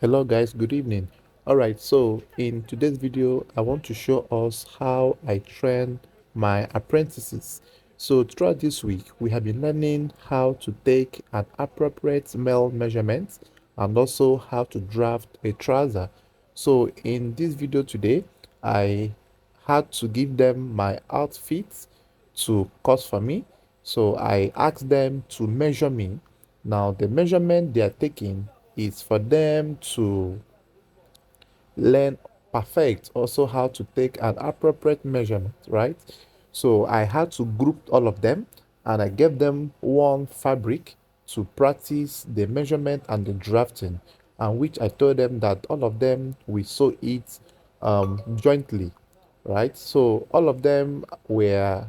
Hello guys, good evening. Alright, so in today's video I want to show us how I train my apprentices. So throughout this week we have been learning how to take an appropriate male measurement and also how to draft a trouser. So in this video today I had to give them my outfits to cut for me. So I asked them to measure me. Now the measurement they are taking is for them to learn perfect also how to take an appropriate measurement, right? So I had to group all of them and I gave them one fabric to practice the measurement and the drafting, and which I told them that all of them will sew it jointly, right? So all of them were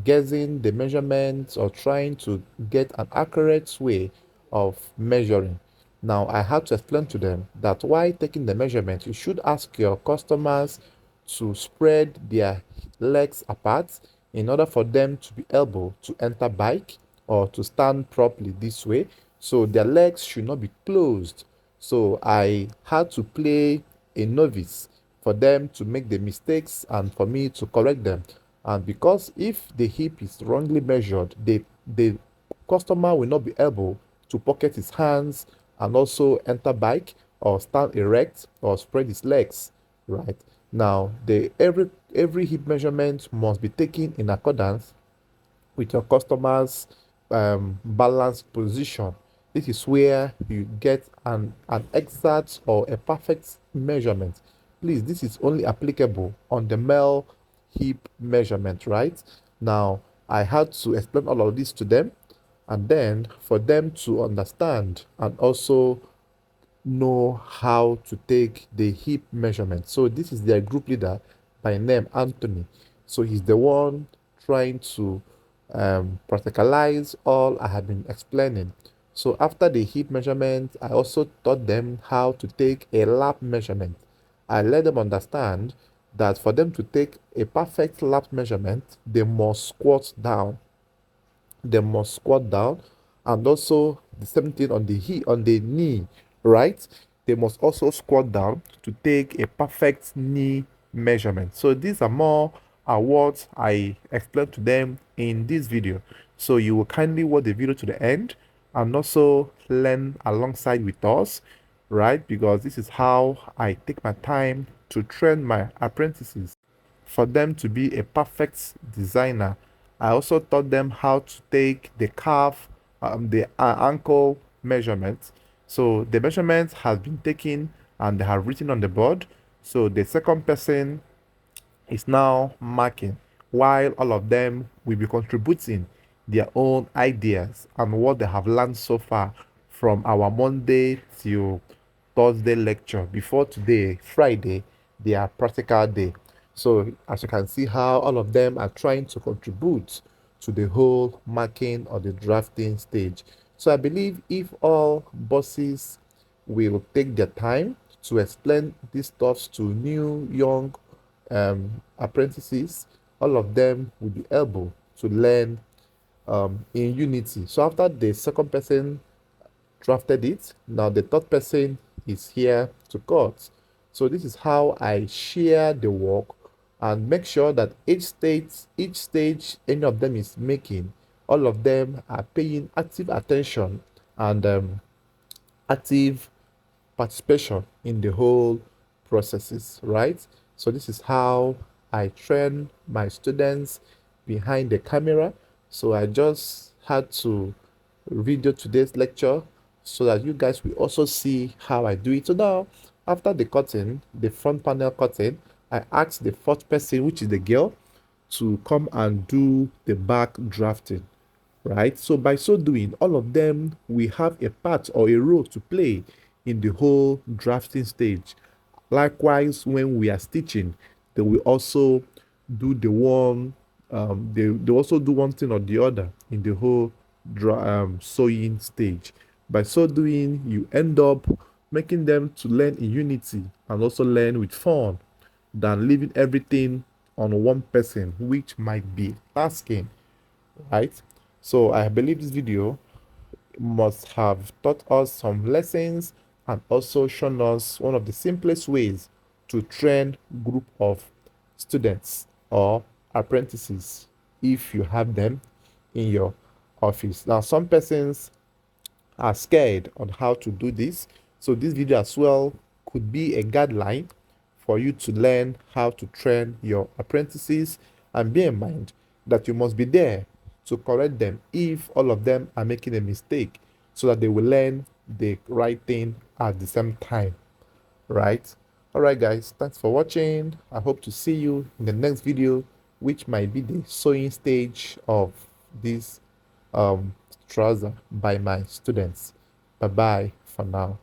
guessing the measurements or trying to get an accurate way of measuring. Now I had to explain to them that while taking the measurement, you should ask your customers to spread their legs apart in order for them to be able to enter bike or to stand properly this way. So their legs should not be closed. So I had to play a novice for them to make the mistakes and for me to correct them. And because if the hip is wrongly measured, the customer will not be able to pocket his hands and also enter bike or stand erect or spread his legs, right? Now the every hip measurement must be taken in accordance with your customers balance position. This is where you get an exact or a perfect measurement. Please, this is only applicable on the male hip measurement, right? Now I had to explain all of this to them, and then for them to understand and also know how to take the hip measurement. So this is their group leader by name Anthony. So he's the one trying to practicalize all I have been explaining. So after the hip measurement, I also taught them how to take a lap measurement. I let them understand that for them to take a perfect lap measurement, they must squat down. They must squat down, and also the same thing on the knee, right? They must also squat down to take a perfect knee measurement. So these are more what I explained to them in this video. So you will kindly watch the video to the end and also learn alongside with us, right? Because this is how I take my time to train my apprentices for them to be a perfect designer. I also taught them how to take the calf, the ankle measurements. So the measurements has been taken and they have written on the board. So the second person is now marking, while all of them will be contributing their own ideas and what they have learned so far from our Monday till Thursday lecture before today, Friday, their practical day. So as you can see how all of them are trying to contribute to the whole marking or the drafting stage. So I believe if all bosses will take their time to explain these stuffs to new young apprentices, all of them will be able to learn in unity. So after the second person drafted it, now the third person is here to cut. So this is how I share the work and make sure that each stage any of them is making, all of them are paying active attention and active participation in the whole processes, right? So this is how I train my students behind the camera. So I just had to video today's lecture so that you guys will also see how I do it. So now, after the cutting, the front panel cutting, I asked the fourth person, which is the girl, to come and do the back drafting, right? So by so doing, all of them will have a part or a role to play in the whole drafting stage. Likewise, when we are stitching, they will also do the one, they also do one thing or the other in the whole sewing stage. By so doing, you end up making them to learn in unity and also learn with fun than leaving everything on one person, which might be tasking, right? So I believe this video must have taught us some lessons and also shown us one of the simplest ways to train group of students or apprentices if you have them in your office. Now, some persons are scared on how to do this. So this video as well could be a guideline for you to learn how to train your apprentices, and bear in mind that you must be there to correct them if all of them are making a mistake so that they will learn the right thing at the same time, right? All right, guys, thanks for watching. I hope to see you in the next video, which might be the sewing stage of this trouser by my students. Bye bye for now.